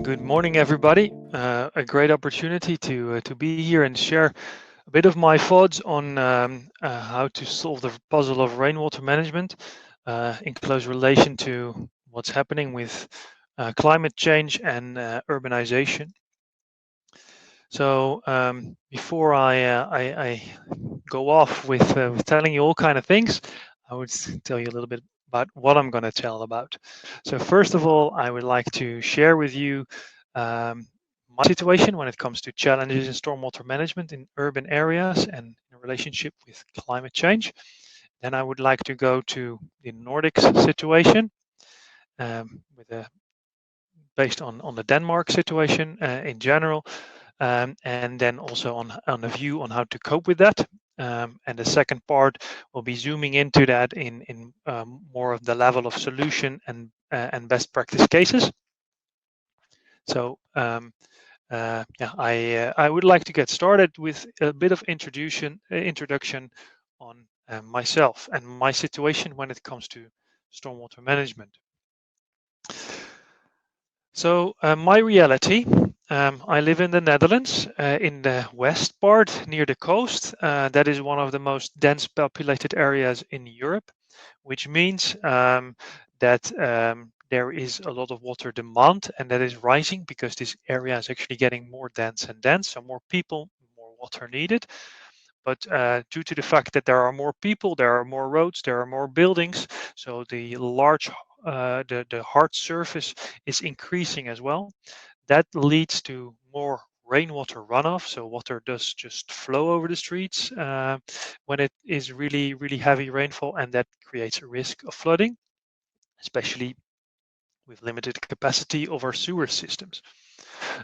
Good morning, everybody. A great opportunity to be here and share a bit of my thoughts on how to solve the puzzle of rainwater management in close relation to what's happening with climate change and urbanization. So before I go off with telling you all kind of things, I would tell you a little bit about what I'm going to tell about. So first of all, I would like to share with you my situation when it comes to challenges in stormwater management in urban areas and in relationship with climate change. Then I would like to go to the Nordics situation based on the Denmark situation in general, and then also on a view on how to cope with that. And the second part will be zooming into that in more of the level of solution and best practice cases. So I would like to get started with a bit of introduction on myself and my situation when it comes to stormwater management. So my reality, I live in the Netherlands, in the west part near the coast. That is one of the most dense populated areas in Europe, which means that there is a lot of water demand, and that is rising because this area is actually getting more dense and dense. So more people, more water needed. But due to the fact that there are more people, there are more roads, there are more buildings, so the hard surface is increasing as well. That leads to more rainwater runoff, so water does just flow over the streets when it is really, really heavy rainfall, and that creates a risk of flooding, especially with limited capacity of our sewer systems.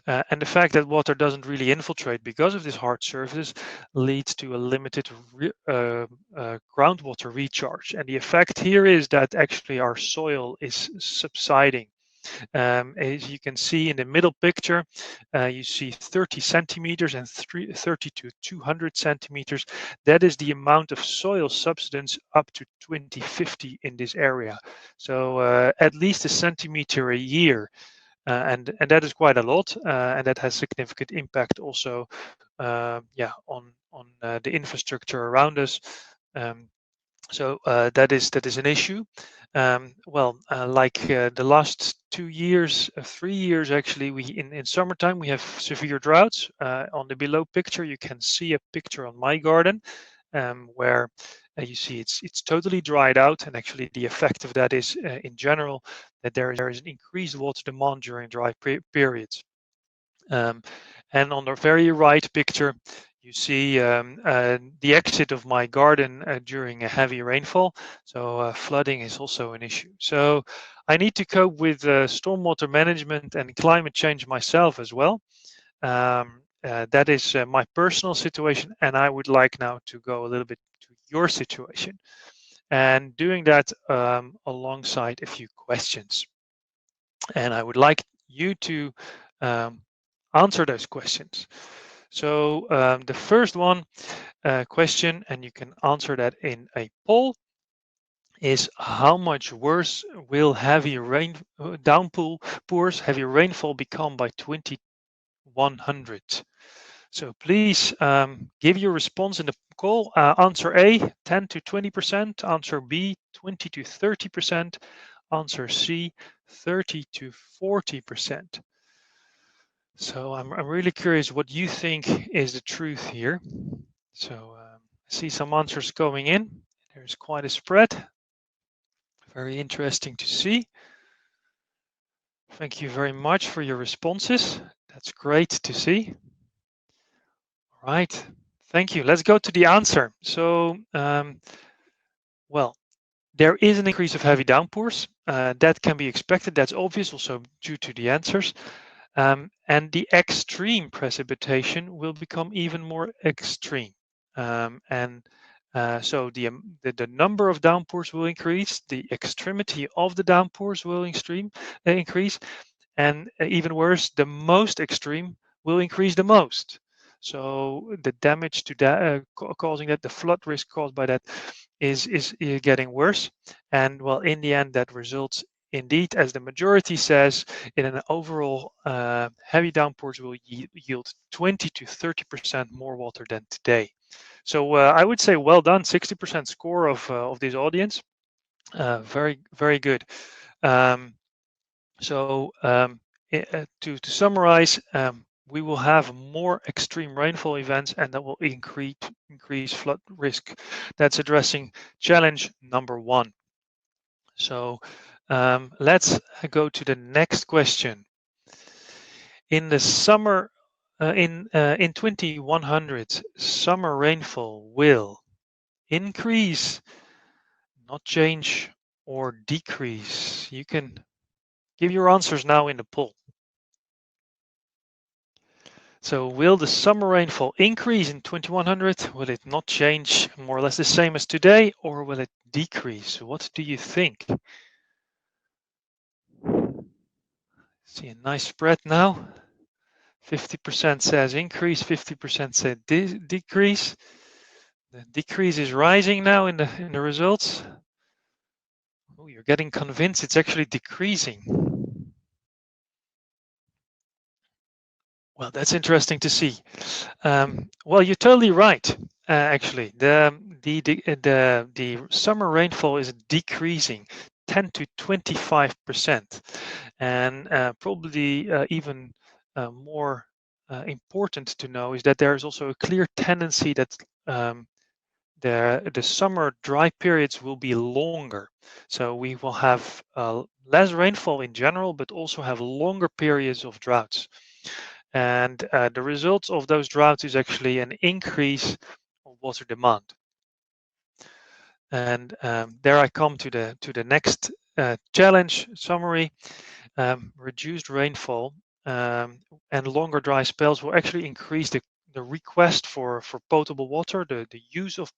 And the fact that water doesn't really infiltrate because of this hard surface leads to a limited groundwater recharge. And the effect here is that actually our soil is subsiding. As you can see in the middle picture, you see 30 centimeters and 30 to 200 centimeters. That is the amount of soil subsidence up to 2050 in this area. So at least a centimeter a year. And that is quite a lot, and that has significant impact also on the infrastructure around us. So that is an issue. Like the last 2 years, 3 years actually, in summertime we have severe droughts. On the below picture, you can see a picture on my garden where you see it's totally dried out, and actually the effect of that is in general that there is an increased water demand during dry periods. And on the very right picture, you see the exit of my garden during a heavy rainfall. So flooding is also an issue. So I need to cope with stormwater management and climate change myself as well. That is my personal situation, and I would like now to go a little bit to your situation, and doing that alongside a few questions. And I would like you to answer those questions. So the first question, and you can answer that in a poll, is how much worse will heavy heavy rainfall become by 2100? So please give your response in the poll. Answer A, 10 to 20%. Answer B, 20 to 30%. Answer C, 30 to 40%. So I'm really curious what you think is the truth here. So I see some answers going in. There's quite a spread. Very interesting to see. Thank you very much for your responses. That's great to see. All right, thank you. Let's go to the answer. So, there is an increase of heavy downpours. That can be expected. That's obvious also due to the answers. And the extreme precipitation will become even more extreme. So the number of downpours will increase, the extremity of the downpours will increase, and even worse, the most extreme will increase the most. So the damage to that, causing that, the flood risk caused by that is getting worse. And well, in the end, that results indeed, as the majority says, in an overall, heavy downpours will yield 20 to 30% more water than today. So I would say well done, 60% score of this audience. Very, very good. To summarize, we will have more extreme rainfall events, and that will increase flood risk. That's addressing challenge number 1. So let's go to the next question. In the summer, in 2100, summer rainfall will increase, not change, or decrease? You can give your answers now in the poll. So will the summer rainfall increase in 2100? Will it not change, more or less the same as today, or will it decrease? What do you think? See a nice spread now. 50% says increase, 50% said decrease. The decrease is rising now in the results. Oh, you're getting convinced it's actually decreasing. Well, that's interesting to see. Well, you're totally right. Actually, the summer rainfall is decreasing 10 to 25%, and probably even more important to know is that there is also a clear tendency that the summer dry periods will be longer. So we will have less rainfall in general, but also have longer periods of droughts. And the results of those droughts is actually an increase of water demand. And there I come to the next challenge summary. Reduced rainfall and longer dry spells will actually increase the request for potable water, the use of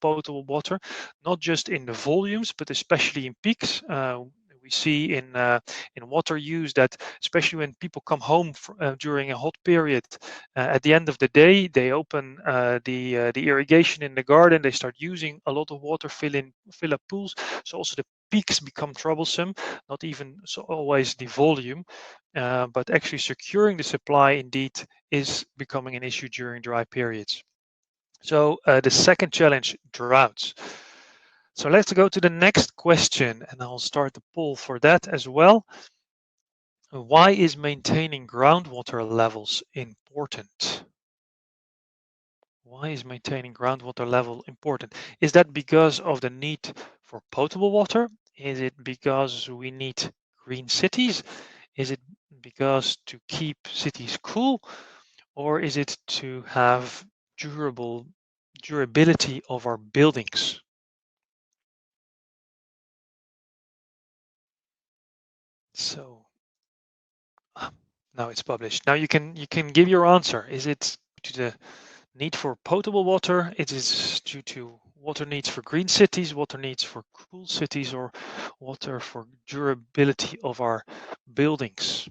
potable water, not just in the volumes, but especially in peaks. We see in water use that, especially when people come home during a hot period, at the end of the day, they open the irrigation in the garden, they start using a lot of water, fill up pools. So also the peaks become troublesome, not even so always the volume, but actually securing the supply indeed is becoming an issue during dry periods. So the second challenge, droughts. So let's go to the next question, and I'll start the poll for that as well. Why is maintaining groundwater levels important? Why is maintaining groundwater level important? Is that because of the need for potable water? Is it because we need green cities? Is it because to keep cities cool? Or is it to have durability of our buildings? So now it's published. Now you can give your answer. Is it to the need for potable water? It is due to water needs for green cities, water needs for cool cities, or water for durability of our buildings?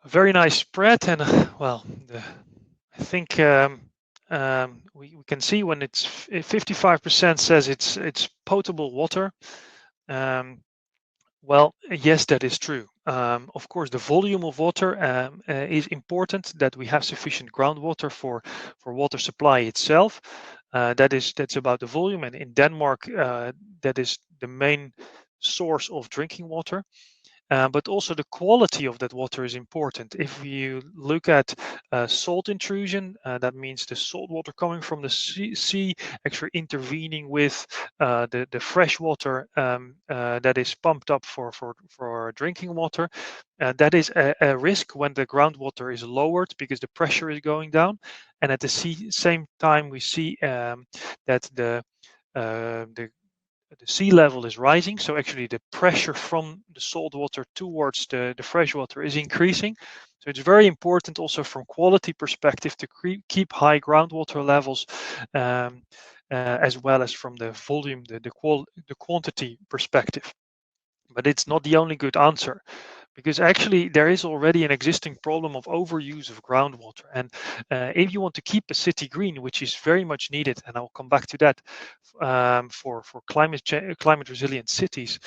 A very nice spread, and well, I think we can see when it's 55% says it's potable water. Well, yes, that is true. Of course, the volume of water is important, that we have sufficient groundwater for water supply itself. That's about the volume, and in Denmark, that is the main source of drinking water. But also the quality of that water is important. If you look at salt intrusion, that means the salt water coming from the sea actually intervening with the fresh water that is pumped up for drinking water. That is a risk when the groundwater is lowered because the pressure is going down. And at the same time, we see that the sea level is rising, so actually the pressure from the salt water towards the fresh water is increasing. So it's very important also from quality perspective to keep high groundwater levels, as well as from the volume, the quantity perspective. But it's not the only good answer, because actually there is already an existing problem of overuse of groundwater. And if you want to keep a city green, which is very much needed, and I'll come back to that, for climate resilient cities,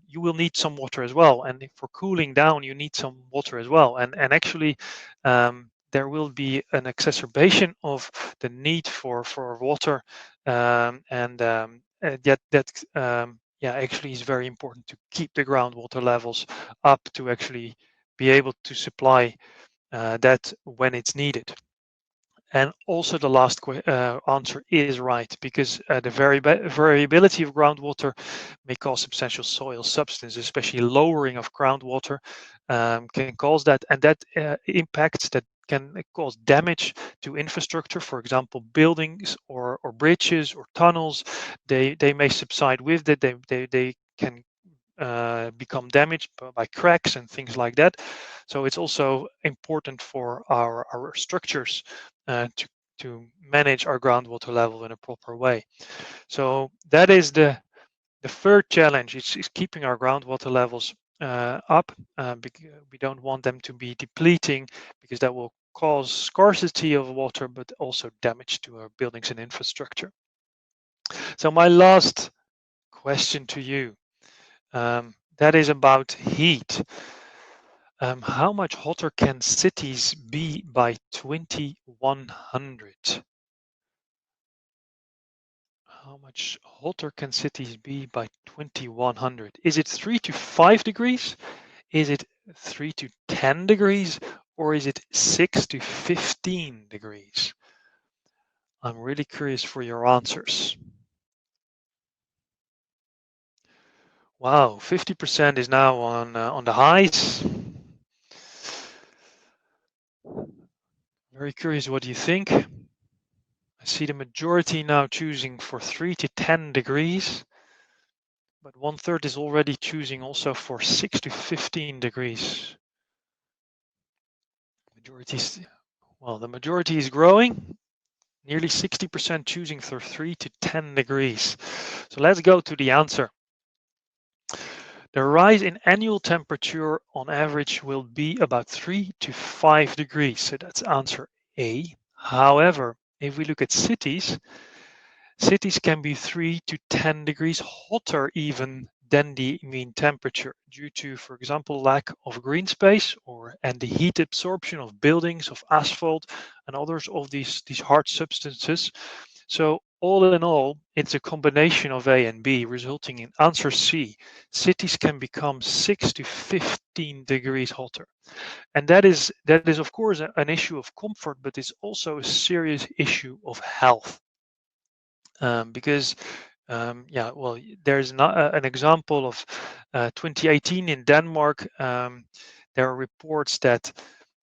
you will need some water as well. And for cooling down, you need some water as well. And actually, there will be an exacerbation of the need for water, and yeah, actually is very important to keep the groundwater levels up to actually be able to supply that when it's needed. And also the last answer is right, because the variability of groundwater may cause substantial soil substance, especially lowering of groundwater can cause that, and that impacts that can cause damage to infrastructure, for example, buildings or bridges or tunnels. They may subside with it. They can become damaged by cracks and things like that. So it's also important for our structures to manage our groundwater level in a proper way. So that is the third challenge. Is keeping our groundwater levels up. Because we don't want them to be depleting, because that will cause scarcity of water, but also damage to our buildings and infrastructure. So my last question to you, that is about heat. How much hotter can cities be by 2100? How much hotter can cities be by 2100? Is it 3 to 5 degrees? Is it 3 to 10 degrees? Or is it 6 to 15 degrees? I'm really curious for your answers. Wow, 50% is now on the highs. Very curious what you think. I see the majority now choosing for 3 to 10 degrees, but 1/3 is already choosing also for 6 to 15 degrees. The majority is growing, nearly 60% choosing for 3 to 10 degrees. So let's go to the answer. The rise in annual temperature on average will be about 3 to 5 degrees. So that's answer A. However, if we look at cities can be 3 to 10 degrees hotter even than the mean temperature due to, for example, lack of green space and the heat absorption of buildings, of asphalt, and others of these hard substances. So all in all, it's a combination of A and B, resulting in answer C. Cities can become 6 to 15 degrees hotter. And that is of course an issue of comfort, but it's also a serious issue of health. Because there's an example of 2018 in Denmark. There are reports that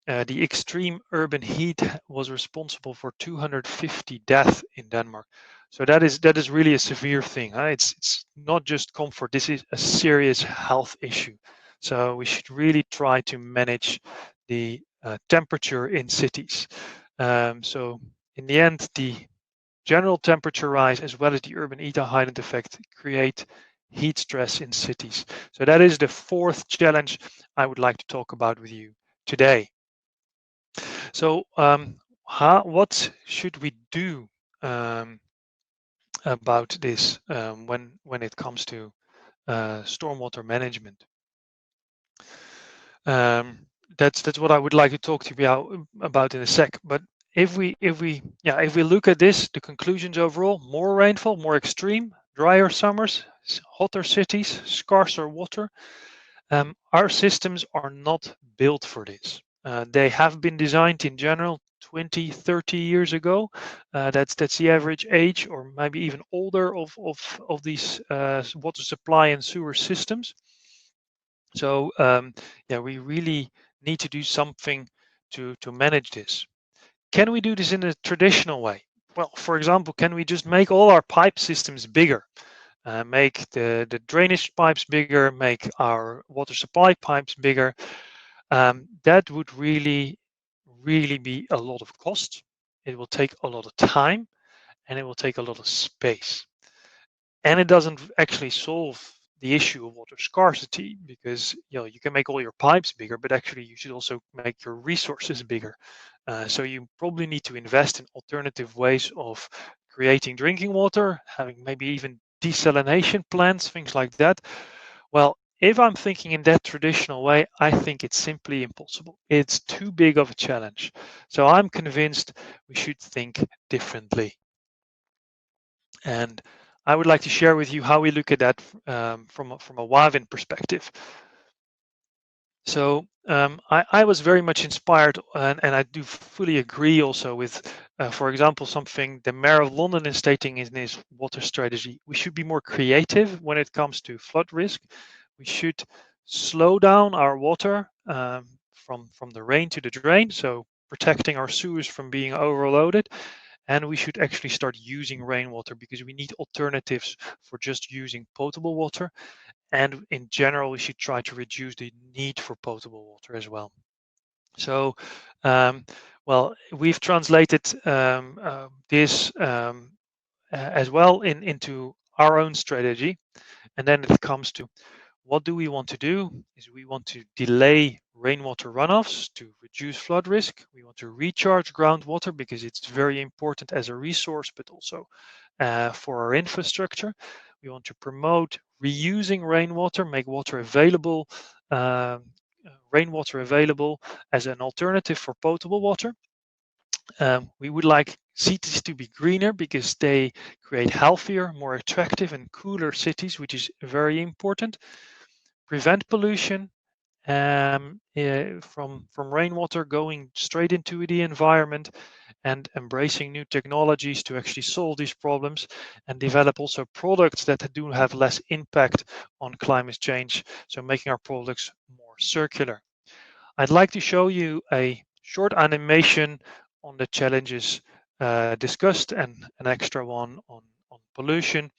the extreme urban heat was responsible for 250 deaths in Denmark. So that is really a severe thing. It's not just comfort. This is a serious health issue. So we should really try to manage the temperature in cities. So in the end, the general temperature rise as well as the urban heat island effect create heat stress in cities. So that is the fourth challenge I would like to talk about with you today. So what should we do about this when it comes to stormwater management? That's what I would like to talk to you about in a sec. But if we look at this, the conclusions overall: more rainfall, more extreme, drier summers, hotter cities, scarcer water. Our systems are not built for this. They have been designed in general 20, 30 years ago. That's the average age, or maybe even older, of these water supply and sewer systems. So we really need to do something to manage this. Can we do this in a traditional way? Well, for example, can we just make all our pipe systems bigger? Make the drainage pipes bigger, make our water supply pipes bigger. That would really be a lot of cost. It will take a lot of time, and it will take a lot of space. And it doesn't actually solve the issue of water scarcity, because you can make all your pipes bigger, but actually you should also make your resources bigger. So you probably need to invest in alternative ways of creating drinking water, having maybe even desalination plants, things like that. Well, if I'm thinking in that traditional way, I think it's simply impossible. It's too big of a challenge. So I'm convinced we should think differently. And I would like to share with you how we look at that from a Wavin perspective. So I was very much inspired, and I do fully agree also with, for example, something the Mayor of London is stating in his water strategy. We should be more creative when it comes to flood risk. We should slow down our water from the rain to the drain, so protecting our sewers from being overloaded. And we should actually start using rainwater, because we need alternatives for just using potable water. And in general, we should try to reduce the need for potable water as well. So, well, we've translated this as well into our own strategy. And then it comes to, what do we want to do? Is we want to delay rainwater runoffs to reduce flood risk. We want to recharge groundwater because it's very important as a resource, but also for our infrastructure. We want to promote reusing rainwater, make water available, rainwater available as an alternative for potable water. We would like cities to be greener because they create healthier, more attractive and cooler cities, which is very important. Prevent pollution from rainwater going straight into the environment, and embracing new technologies to actually solve these problems, and develop also products that do have less impact on climate change, so making our products more circular. I'd like to show you a short animation on the challenges discussed, and an extra one on pollution.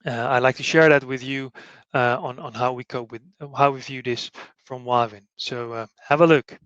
I'd like to share that with you on how we cope with, how we view this from Wavin. So have a look.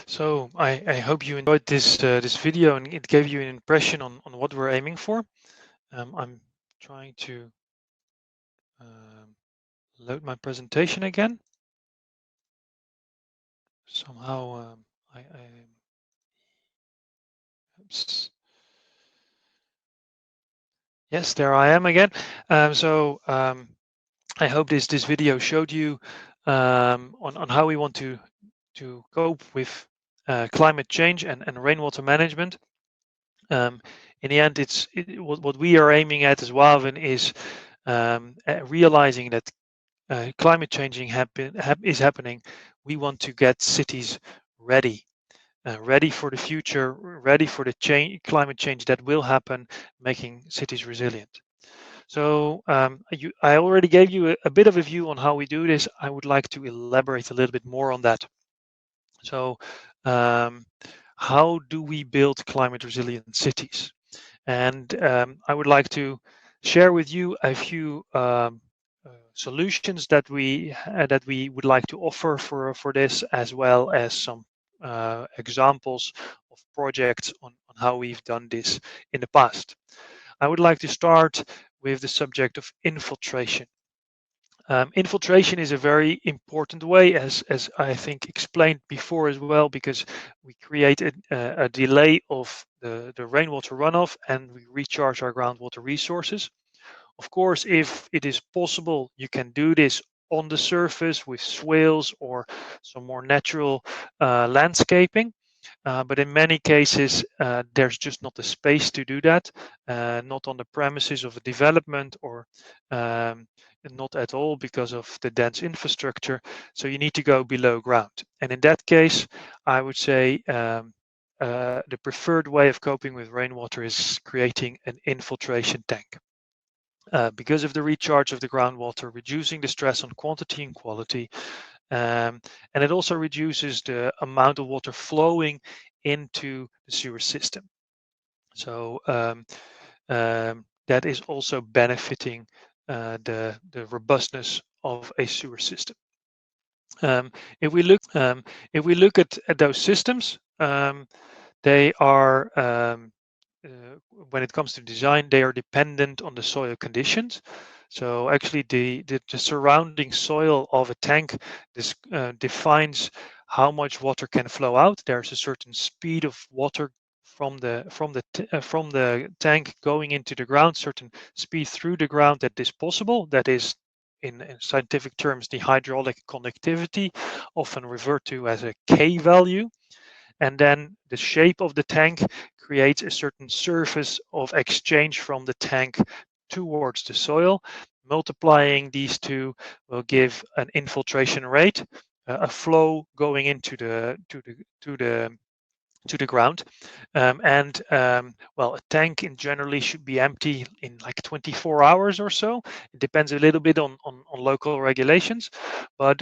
So I hope you enjoyed this video, and it gave you an impression on what we're aiming for. I'm trying to load my presentation again. Somehow oops. Yes, there I am again. I hope this video showed you on how we want to cope with climate change and rainwater management. In the end, what we are aiming at as WAVEN is realizing that climate changing is happening. We want to get cities ready. Ready for the future, ready for the climate change that will happen, making cities resilient. So I already gave you a bit of a view on how we do this. I would like to elaborate a little bit more on that. So how do we build climate resilient cities? And I would like to share with you a few solutions that we would like to offer for this, as well as some examples of projects on how we've done this in the past. I would like to start with the subject of infiltration. Infiltration is a very important way, as I think explained before as well, because we create a delay of the rainwater runoff and we recharge our groundwater resources. Of course, if it is possible, you can do this on the surface with swales or some more natural landscaping. But in many cases, there's just not the space to do that, not on the premises of a development, or not at all because of the dense infrastructure. So you need to go below ground. And in that case, I would say the preferred way of coping with rainwater is creating an infiltration tank. Because of the recharge of the groundwater, reducing the stress on quantity and quality. And it also reduces the amount of water flowing into the sewer system. So that is also benefiting the robustness of a sewer system. If we look at those systems, they are when it comes to design, they are dependent on the soil conditions. So actually the surrounding soil of a tank defines how much water can flow out. There's a certain speed of water from the tank going into the ground, certain speed through the ground that is possible. That is, in scientific terms, the hydraulic conductivity, often referred to as a K value. And then the shape of the tank creates a certain surface of exchange from the tank towards the soil. Multiplying these two will give an infiltration rate, a flow going into the ground. Well, a tank in generally should be empty in like 24 hours or so. It depends a little bit on local regulations, but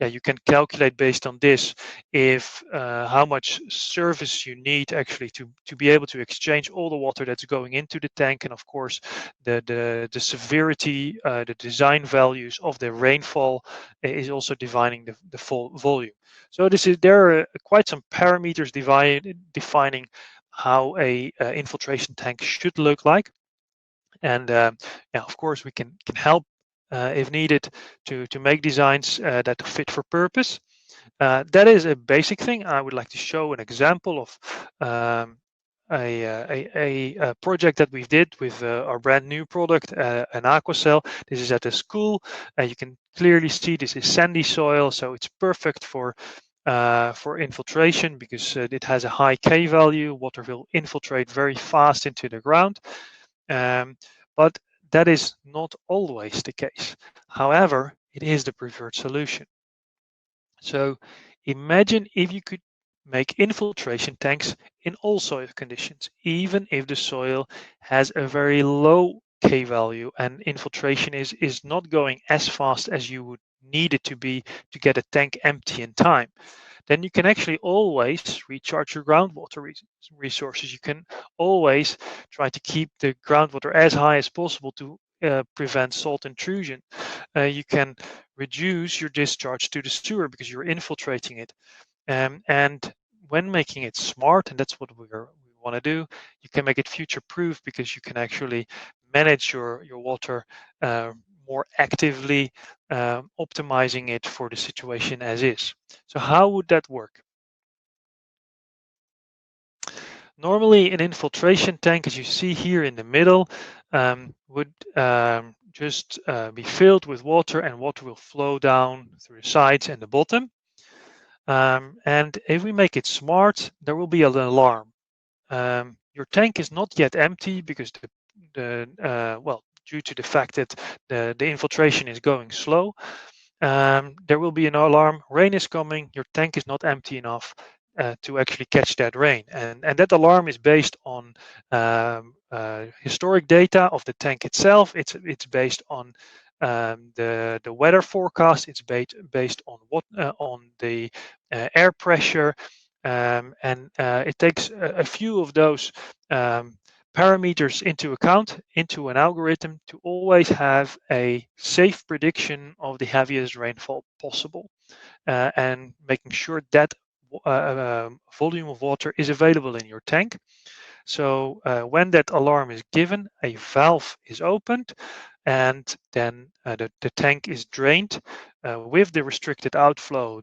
yeah, you can calculate based on this if how much surface you need actually to be able to exchange all the water that's going into the tank. And of course the severity, the design values of the rainfall is also defining the full volume. So there are quite some parameters defining how a infiltration tank should look like. And yeah, of course we can help if needed to make designs that fit for purpose. That is a basic thing. I would like to show an example of a project that we did with our brand new product, an AquaCell. This is at a school. You can clearly see this is sandy soil, so it's perfect for infiltration because it has a high K value. Water will infiltrate very fast into the ground. But that is not always the case. However, it is the preferred solution. So imagine if you could make infiltration tanks in all soil conditions, even if the soil has a very low K value and infiltration is not going as fast as you would need it to be to get a tank empty in time. Then you can actually always recharge your groundwater resources. You can always try to keep the groundwater as high as possible to prevent salt intrusion. You can reduce your discharge to the sewer because you're infiltrating it. And when making it smart, and that's what we want to do, you can make it future proof because you can actually manage your water more actively optimizing it for the situation as is. So how would that work? Normally an infiltration tank, as you see here in the middle, would just be filled with water, and water will flow down through the sides and the bottom. And if we make it smart, there will be an alarm. Your tank is not yet empty because well, due to the fact that the infiltration is going slow, there will be an alarm. Rain is coming. Your tank is not empty enough to actually catch that rain, and that alarm is based on historic data of the tank itself. It's based on the weather forecast. It's based on on the air pressure, and it takes a few of those parameters into account into an algorithm to always have a safe prediction of the heaviest rainfall possible, and making sure that volume of water is available in your tank. So when that alarm is given, a valve is opened, and then the tank is drained with the restricted outflow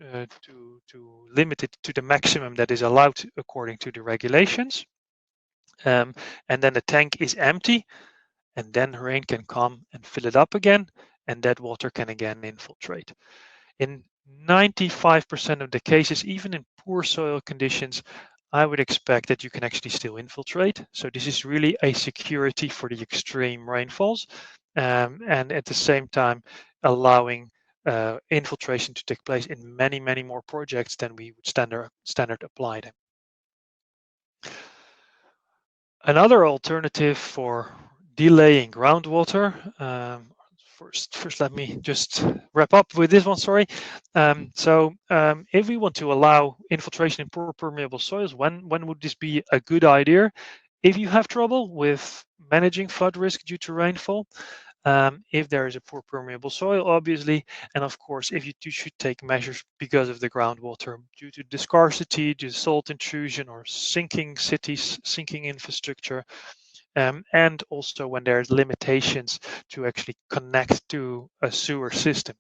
to limit it to the maximum that is allowed according to the regulations. And then the tank is empty, and then rain can come and fill it up again, and that water can again infiltrate. In 95% of the cases, even in poor soil conditions, I would expect that you can actually still infiltrate. So this is really a security for the extreme rainfalls, and at the same time allowing infiltration to take place in many, many more projects than we would standard apply them. Another alternative for delaying groundwater, first let me just wrap up with this one, sorry. If we want to allow infiltration in poor permeable soils, when would this be a good idea? If you have trouble with managing flood risk due to rainfall, if there is a poor permeable soil, obviously, and of course, if you should take measures because of the groundwater due to the scarcity, due to salt intrusion, or sinking cities, sinking infrastructure, and also when there's limitations to actually connect to a sewer system.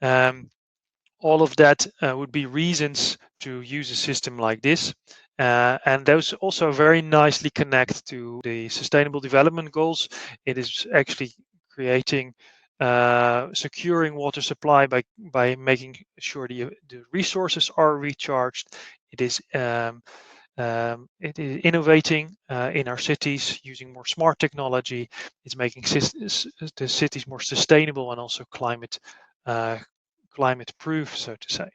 All of that would be reasons to use a system like this. And those also very nicely connect to the Sustainable Development Goals. It is actually creating, securing water supply by making sure the resources are recharged. It is innovating in our cities using more smart technology. It's making the cities more sustainable and also climate proof, so to say.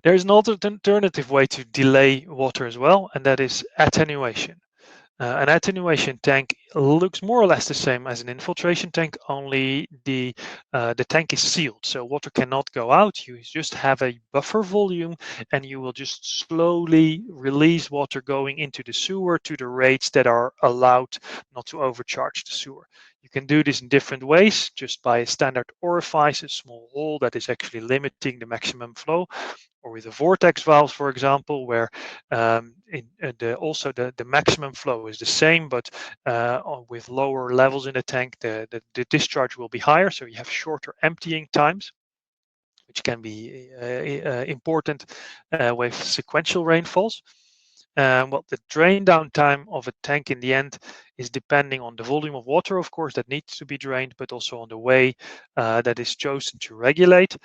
There is an alternative way to delay water as well, and that is attenuation. An attenuation tank looks more or less the same as an infiltration tank, only the tank is sealed, so water cannot go out. You just have a buffer volume, and you will just slowly release water going into the sewer to the rates that are allowed, not to overcharge the sewer. You can do this in different ways, just by a standard orifice, a small hole that is actually limiting the maximum flow, or with a vortex valve, for example, where also the maximum flow is the same, but with lower levels in the tank, the discharge will be higher, so you have shorter emptying times, which can be important with sequential rainfalls. Well, the drain down time of a tank in the end is depending on the volume of water, of course, that needs to be drained, but also on the way that is chosen to regulate.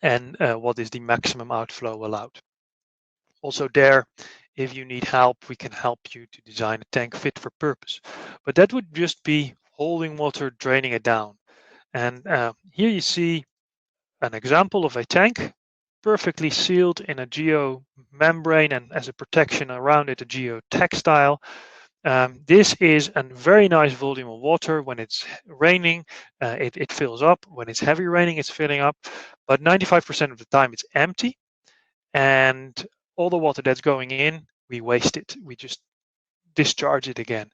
And what is the maximum outflow allowed. Also there, if you need help, we can help you to design a tank fit for purpose. But that would just be holding water, draining it down. And here you see an example of a tank perfectly sealed in a geomembrane, and as a protection around it, a geotextile. This is a very nice volume of water. When it's raining, it fills up. When it's heavy raining, it's filling up. But 95% of the time, it's empty. And all the water that's going in, we waste it. We just discharge it again.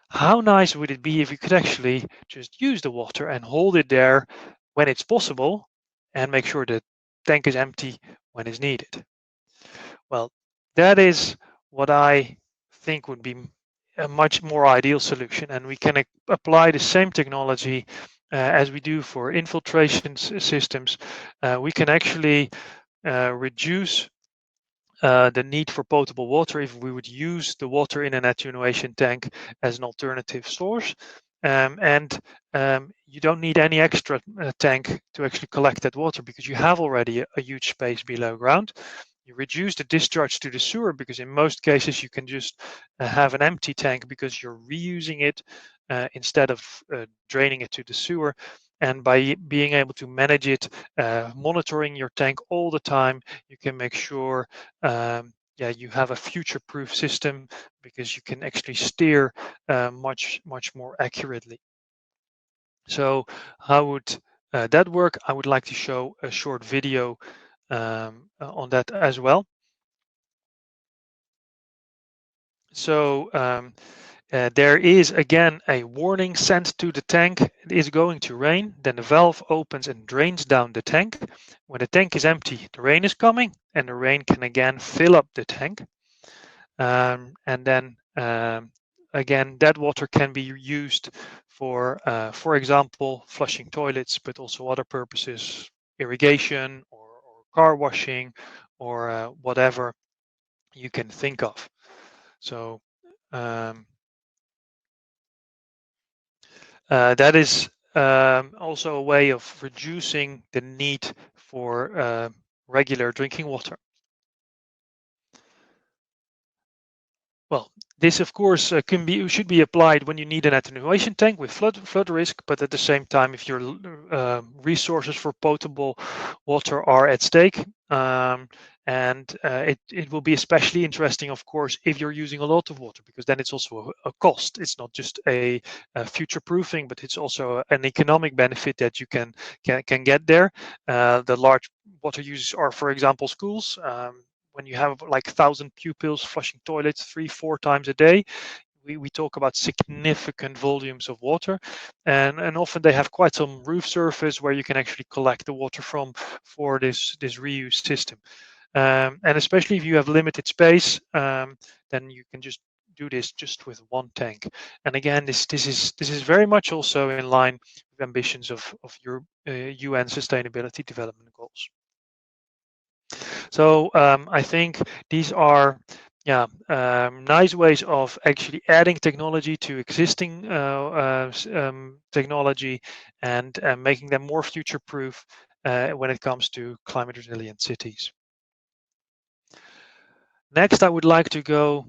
How nice would it be if you could actually just use the water and hold it there when it's possible, and make sure the tank is empty when it's needed? Well, that is what I think would be a much more ideal solution, and we can apply the same technology as we do for infiltration systems. We can actually reduce the need for potable water if we would use the water in an attenuation tank as an alternative source. And you don't need any extra tank to actually collect that water, because you have already a huge space below ground. You reduce the discharge to the sewer, because in most cases you can just have an empty tank because you're reusing it instead of draining it to the sewer. And by being able to manage it, monitoring your tank all the time, you can make sure you have a future-proof system, because you can actually steer much more accurately. So how would that work? I would like to show a short video on that as well. So there is again a warning sent to the tank. It is going to rain. Then the valve opens and drains down the tank. When the tank is empty, the rain is coming, and the rain can again fill up the tank. And then again, that water can be used for example, flushing toilets, but also other purposes, irrigation or car washing, or whatever you can think of. So that is also a way of reducing the need for regular drinking water. Well, this of course should be applied when you need an attenuation tank with flood risk, but at the same time, if your resources for potable water are at stake, and it will be especially interesting, of course, if you're using a lot of water, because then it's also a cost. It's not just a future proofing, but it's also an economic benefit that you can get there. The large water users are, for example, schools. When you have like 1,000 pupils flushing toilets 3-4 times a day, we talk about significant volumes of water, and often they have quite some roof surface where you can actually collect the water from for this reuse system. And especially if you have limited space, then you can just do this just with one tank. And again, this is very much also in line with ambitions of your UN Sustainability Development Goals. So I think these are nice ways of actually adding technology to existing technology, and making them more future-proof when it comes to climate resilient cities. Next, I would like to go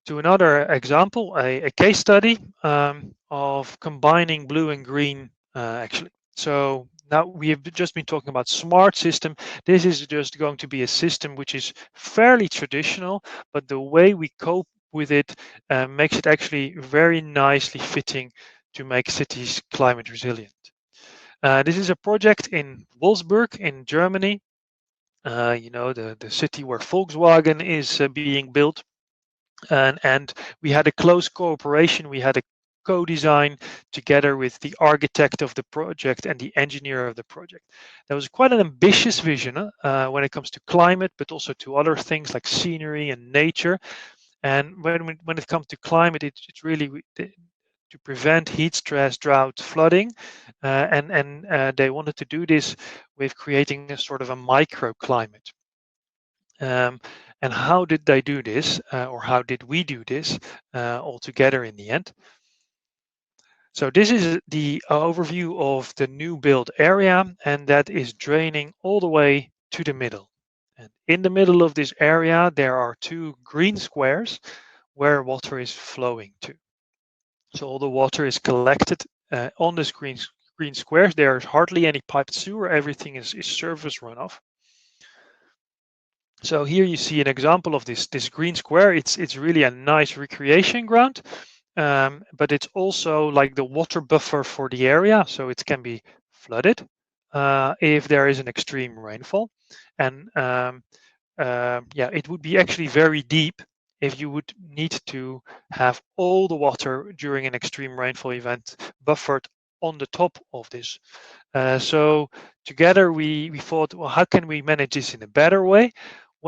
to another example, a case study of combining blue and green actually. So now we have just been talking about smart system. This is just going to be a system which is fairly traditional, but the way we cope with it makes it actually very nicely fitting to make cities climate resilient. This is a project in Wolfsburg in Germany. The city where Volkswagen is being built. And we had a close cooperation. We had a co-design together with the architect of the project and the engineer of the project. That was quite an ambitious vision when it comes to climate, but also to other things like scenery and nature. And when it comes to climate, it's really to prevent heat stress, drought, flooding, and they wanted to do this with creating a sort of a microclimate. And how did they do this, or how did we do this all together in the end? So this is the overview of the new build area, and that is draining all the way to the middle. And in the middle of this area, there are 2 green squares where water is flowing to. So all the water is collected on this green squares. There is hardly any piped sewer. Everything is surface runoff. So here you see an example of this green square. It's really a nice recreation ground, but it's also like the water buffer for the area, so it can be flooded if there is an extreme rainfall. And it would be actually very deep if you would need to have all the water during an extreme rainfall event buffered on the top of this. So together we thought, well, how can we manage this in a better way?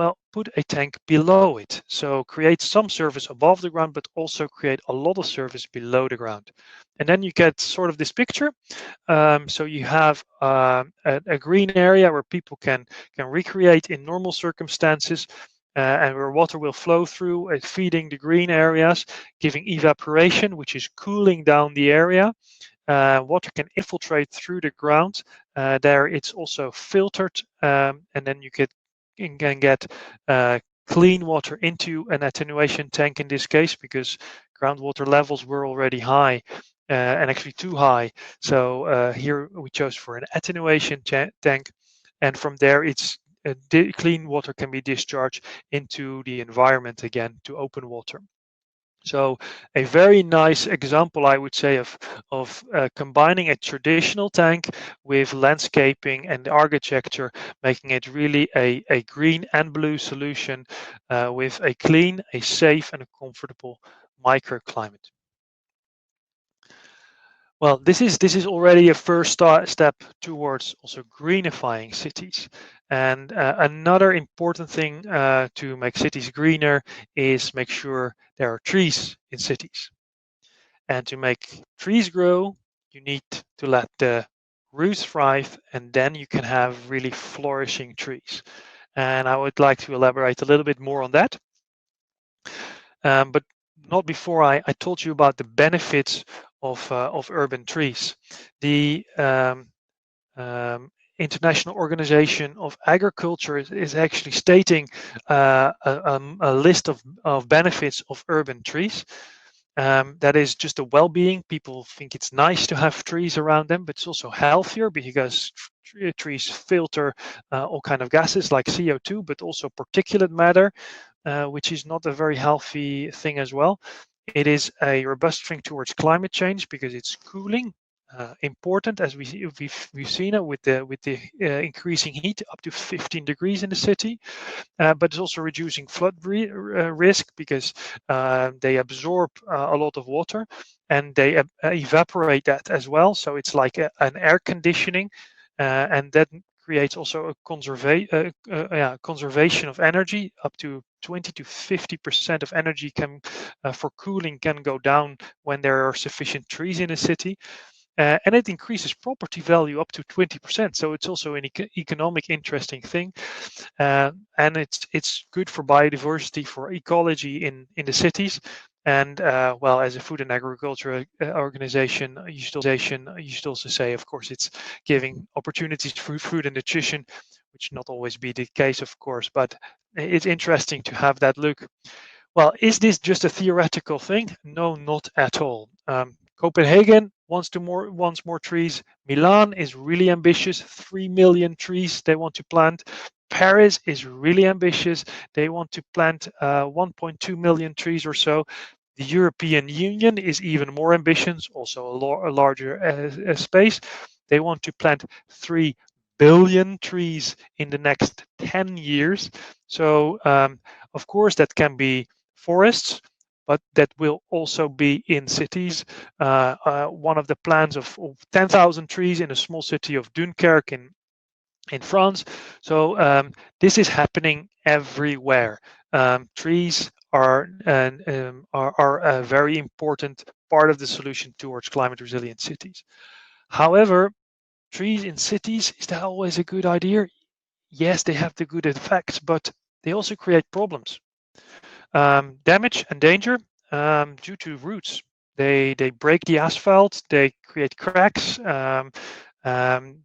Well, put a tank below it. So create some surface above the ground, but also create a lot of surface below the ground. And then you get sort of this picture. So you have a green area where people can recreate in normal circumstances, and where water will flow through, feeding the green areas, giving evaporation, which is cooling down the area. Water can infiltrate through the ground. There it's also filtered, and then you can get clean water into an attenuation tank in this case, because groundwater levels were already high, and actually too high. So here we chose for an attenuation tank, and from there it's clean water can be discharged into the environment again to open water. So a very nice example, I would say, of combining a traditional tank with landscaping and architecture, making it really a green and blue solution with a clean, a safe, and a comfortable microclimate. Well, this is already a first step towards also greenifying cities. And another important thing to make cities greener is make sure there are trees in cities. And to make trees grow, you need to let the roots thrive, and then you can have really flourishing trees. And I would like to elaborate a little bit more on that. But not before I told you about the benefits of urban trees. The International Organization of Agriculture is actually stating a list of benefits of urban trees. That is just the well-being. People think it's nice to have trees around them, but it's also healthier because trees filter all kind of gases like CO2, but also particulate matter, which is not a very healthy thing as well. It is a robust thing towards climate change because it's cooling. Important, as we've seen it with the increasing heat up to 15 degrees in the city, but it's also reducing flood risk because they absorb a lot of water and they evaporate that as well. So it's like an air conditioning, and that creates also a conservation of energy. Up to 20 to 50% of energy can for cooling can go down when there are sufficient trees in a city. And it increases property value up to 20%. So it's also an economic interesting thing, and it's good for biodiversity, for ecology in the cities. And well, as a food and agriculture organization, you should also say, of course, it's giving opportunities for food and nutrition, which not always be the case, of course, but it's interesting to have that look. Well, is this just a theoretical thing? No, not at all. Copenhagen wants more trees. Milan is really ambitious, 3 million trees they want to plant. Paris is really ambitious. They want to plant 1.2 million trees or so. The European Union is even more ambitious, also a larger space. They want to plant 3 billion trees in the next 10 years. So, of course, that can be forests, but that will also be in cities. One of the plans of 10,000 trees in a small city of Dunkirk in France. So this is happening everywhere. Trees are a very important part of the solution towards climate resilient cities. However, trees in cities, is that always a good idea? Yes, they have the good effects, but they also create problems. Damage and danger due to roots. They break the asphalt, they create cracks,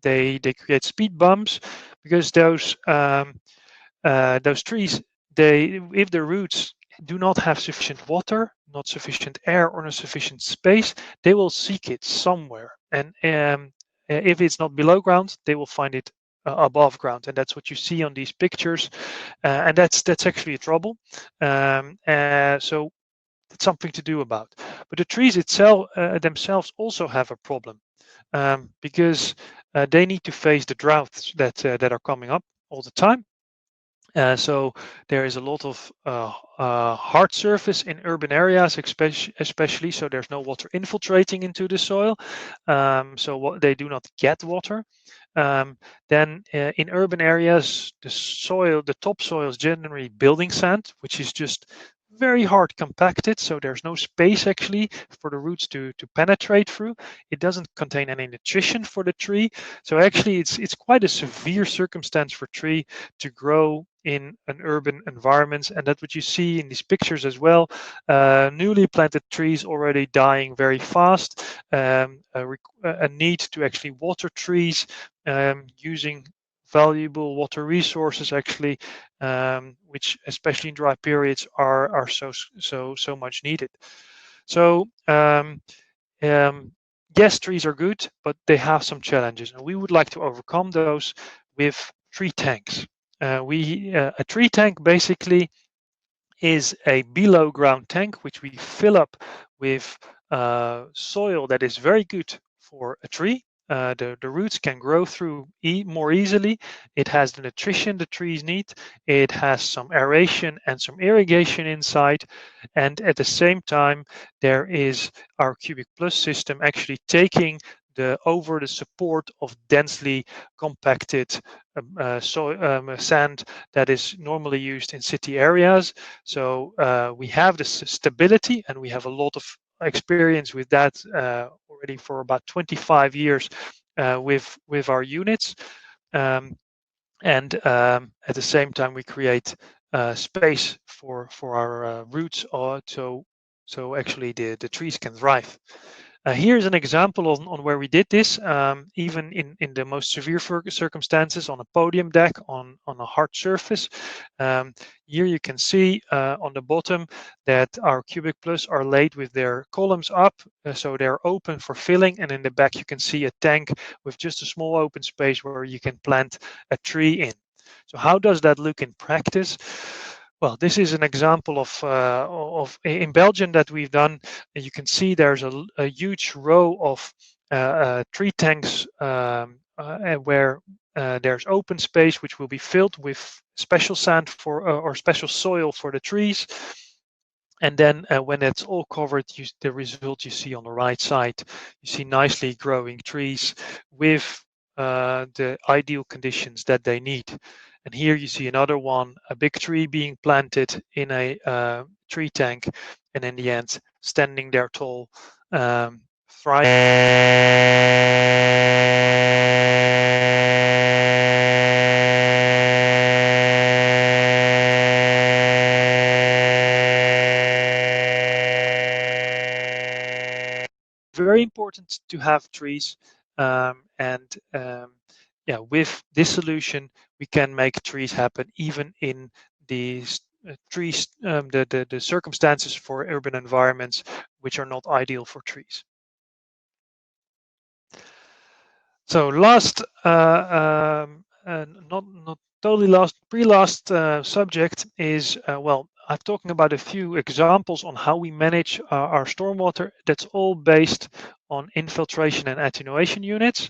they create speed bumps because those trees, if the roots do not have sufficient water, not sufficient air, or not sufficient space, they will seek it somewhere. And if it's not below ground, they will find it above ground, and that's what you see on these pictures, and that's actually a trouble. So it's something to do about. But the trees themselves also have a problem, because they need to face the droughts that are coming up all the time. So there is a lot of hard surface in urban areas, especially. So there's no water infiltrating into the soil. So they do not get water. Then in urban areas, the topsoil is generally building sand, which is just very hard compacted. So there's no space actually for the roots to penetrate through. It doesn't contain any nutrition for the tree. So actually it's quite a severe circumstance for tree to grow in an urban environment, and that's what you see in these pictures as well. Newly planted trees already dying very fast. A need to actually water trees using valuable water resources actually, which especially in dry periods are so much needed. So yes, trees are good, but they have some challenges, and we would like to overcome those with tree tanks. A tree tank basically is a below ground tank which we fill up with soil that is very good for a tree. The roots can grow through more easily. It has the nutrition the trees need. It has some aeration and some irrigation inside. And at the same time, there is our Cubic Plus system actually taking over the support of densely compacted sand that is normally used in city areas. So we have this stability, and we have a lot of experience with that already for about 25 years with our units. And at the same time, we create space for our roots, so actually the trees can thrive. Here's an example on where we did this, even in the most severe circumstances, on a podium deck, on a hard surface. Here you can see on the bottom that our Cubic Plus are laid with their columns up, so they're open for filling, and in the back you can see a tank with just a small open space where you can plant a tree in. So how does that look in practice? Well, this is an example of in Belgium that we've done. You can see there's a huge row of tree tanks where there's open space which will be filled with special sand or special soil for the trees. And then when it's all covered, the result you see on the right side, you see nicely growing trees with the ideal conditions that they need. And here you see another one, a big tree being planted in a tree tank, and in the end, standing there tall, thriving. Very important to have trees, and yeah, with this solution we can make trees happen even in these trees, the circumstances for urban environments which are not ideal for trees. So last, not totally last, pre-last subject is, well, I'm talking about a few examples on how we manage our stormwater. That's all based on infiltration and attenuation units.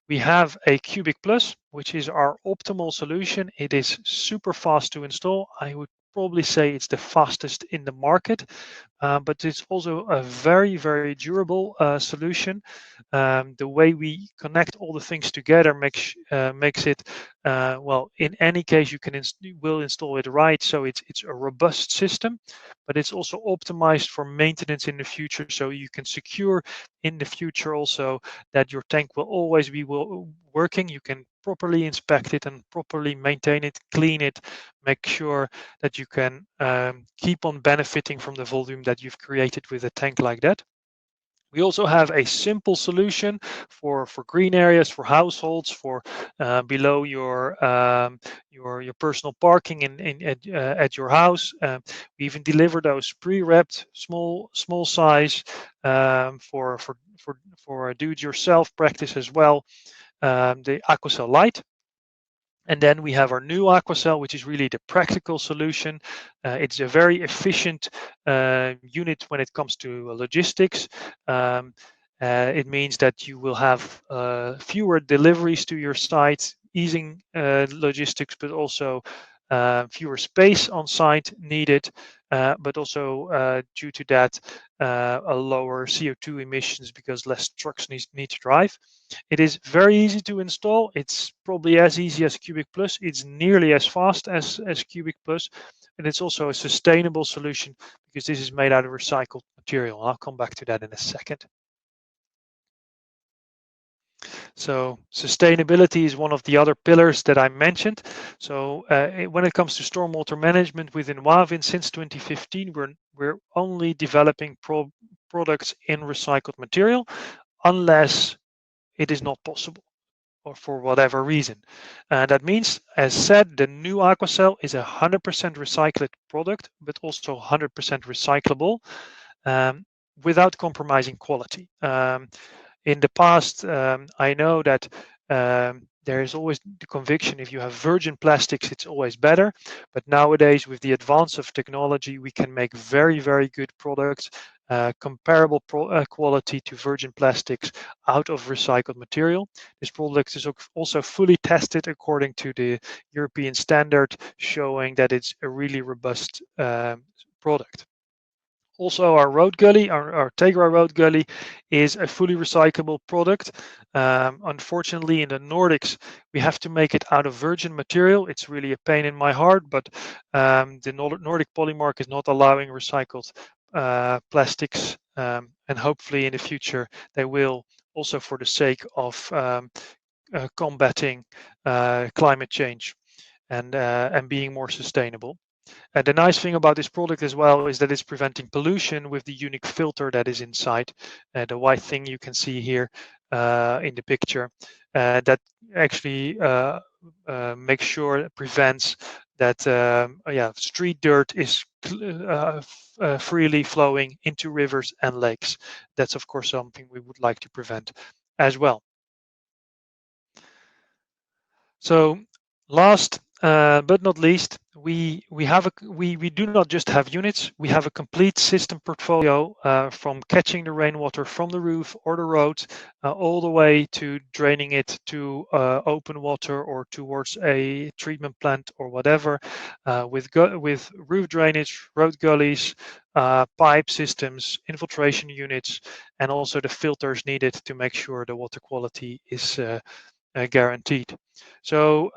We have a Cubic Plus, which is our optimal solution. It is super fast to install. I would probably say it's the fastest in the market, but it's also a very, very durable solution. The way we connect all the things together makes it, well, in any case you will install it right, so it's a robust system, but it's also optimized for maintenance in the future, so you can secure in the future also that your tank will always be working. You can properly inspect it and properly maintain it, clean it, make sure that you can keep on benefiting from the volume that you've created with a tank like that. We also have a simple solution for green areas, for households, for below your personal parking at your house. We even deliver those pre-wrapped, small size, for do-it-yourself practice as well. The AquaCell Lite. And then we have our new AquaCell, which is really the practical solution. It's a very efficient unit when it comes to logistics. It means that you will have fewer deliveries to your site, easing logistics, but also fewer space on site needed, but also due to that, a lower CO2 emissions because less trucks need to drive. It is very easy to install. It's probably as easy as Cubic Plus. It's nearly as fast as Cubic Plus, and it's also a sustainable solution because this is made out of recycled material. I'll come back to that in a second. So sustainability is one of the other pillars that I mentioned. So when it comes to stormwater management within Wavin, since 2015, we're only developing products in recycled material, unless it is not possible, or for whatever reason. That means, as said, the new AquaCell is a 100% recycled product, but also 100% recyclable, without compromising quality. In the past, I know that there is always the conviction, if you have virgin plastics, it's always better. But nowadays, with the advance of technology, we can make very, very good products, comparable quality to virgin plastics out of recycled material. This product is also fully tested according to the European standard, showing that it's a really robust product. Also, our road gully, our Tegra road gully, is a fully recyclable product. Unfortunately, in the Nordics, we have to make it out of virgin material. It's really a pain in my heart, but the Nordic Polymark is not allowing recycled plastics, and hopefully in the future they will, also for the sake of combating climate change and being more sustainable. The nice thing about this product as well is that it's preventing pollution with the unique filter that is inside. The white thing you can see here in the picture, that actually makes sure it prevents that street dirt is freely flowing into rivers and lakes. That's of course something we would like to prevent as well. So last but not least, we do not just have units. We have a complete system portfolio, from catching the rainwater from the roof or the road, all the way to draining it to open water or towards a treatment plant or whatever, with roof drainage, road gullies, pipe systems, infiltration units, and also the filters needed to make sure the water quality is guaranteed. So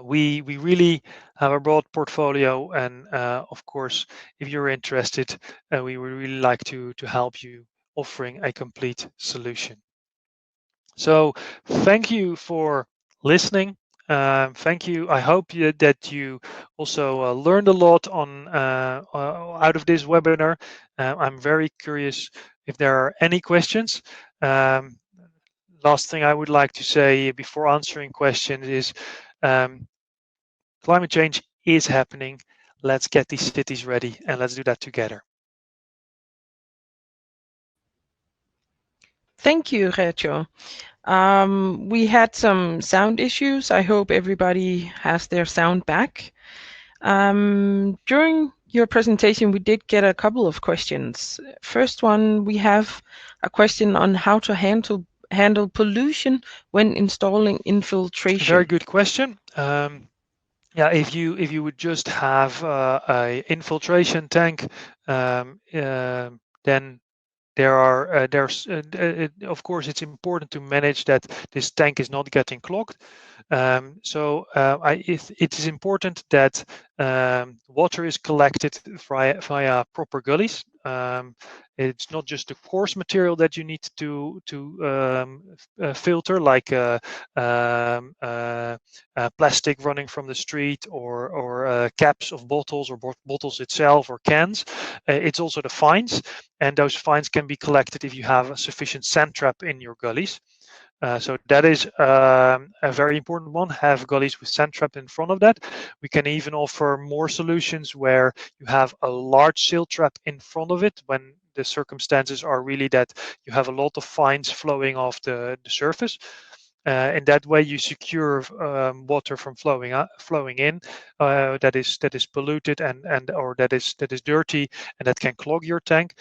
we really have a broad portfolio, and of course, if you're interested, we would really like to help you, offering a complete solution. So thank you for listening. Thank you. I hope that you also learned a lot out of this webinar. I'm very curious if there are any questions. Last thing I would like to say before answering questions is, climate change is happening. Let's get these cities ready, and let's do that together. Thank you, Geertjo. We had some sound issues. I hope everybody has their sound back. During your presentation, we did get a couple of questions. First one, we have a question on how to handle pollution when installing infiltration. Very good question. If you would just have a infiltration tank, then there's of course it's important to manage that this tank is not getting clogged. It is important that water is collected via proper gullies. It's not just the coarse material that you need to filter, like plastic running from the street, or caps of bottles, or bottles itself, or cans. It's also the fines, and those fines can be collected if you have a sufficient sand trap in your gullies. So that is a very important one. Have gullies with sand trap in front of that. We can even offer more solutions where you have a large silt trap in front of it when the circumstances are really that you have a lot of fines flowing off the surface. In that way, you secure water from flowing in that is polluted or that is dirty, and that can clog your tank.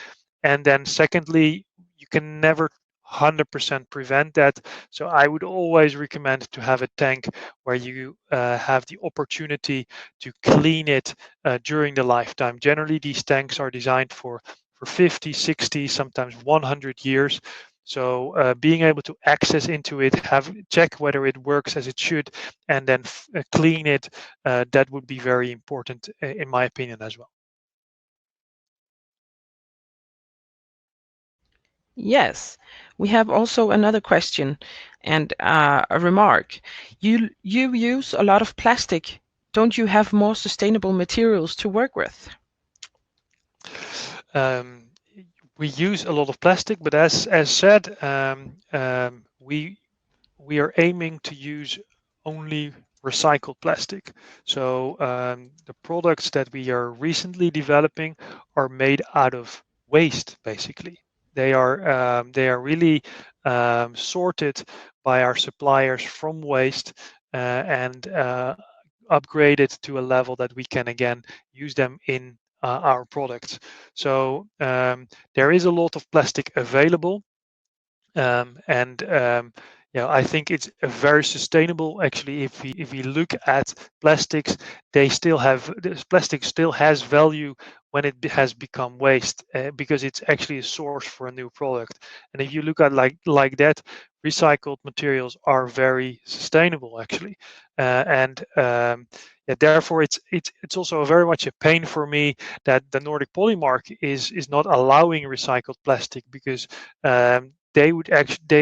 And then secondly, you can never 100% prevent that. So I would always recommend to have a tank where you have the opportunity to clean it during the lifetime. Generally, these tanks are designed for 50, 60, sometimes 100 years. So being able to access into it, check whether it works as it should, and then clean it, that would be very important in my opinion as well. Yes, we have also another question and a remark. You use a lot of plastic. Don't you have more sustainable materials to work with? We use a lot of plastic, but as said, we are aiming to use only recycled plastic. So the products that we are recently developing are made out of waste, basically. They are really sorted by our suppliers from waste and upgraded to a level that we can again use them in our products. So there is a lot of plastic available, and I think it's a very sustainable. Actually, if we look at plastics, plastic still has value when it has become waste, because it's actually a source for a new product. And if you look at like that, recycled materials are very sustainable actually, therefore it's also very much a pain for me that the Nordic Polymark is not allowing recycled plastic, because they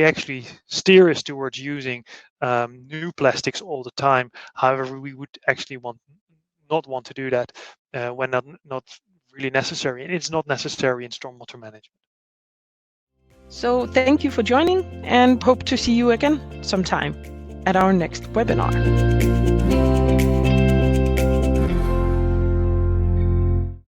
actually steer us towards using new plastics all the time. However, we would actually not want to do that when not really necessary, and it's not necessary in stormwater management. So thank you for joining, and hope to see you again sometime at our next webinar.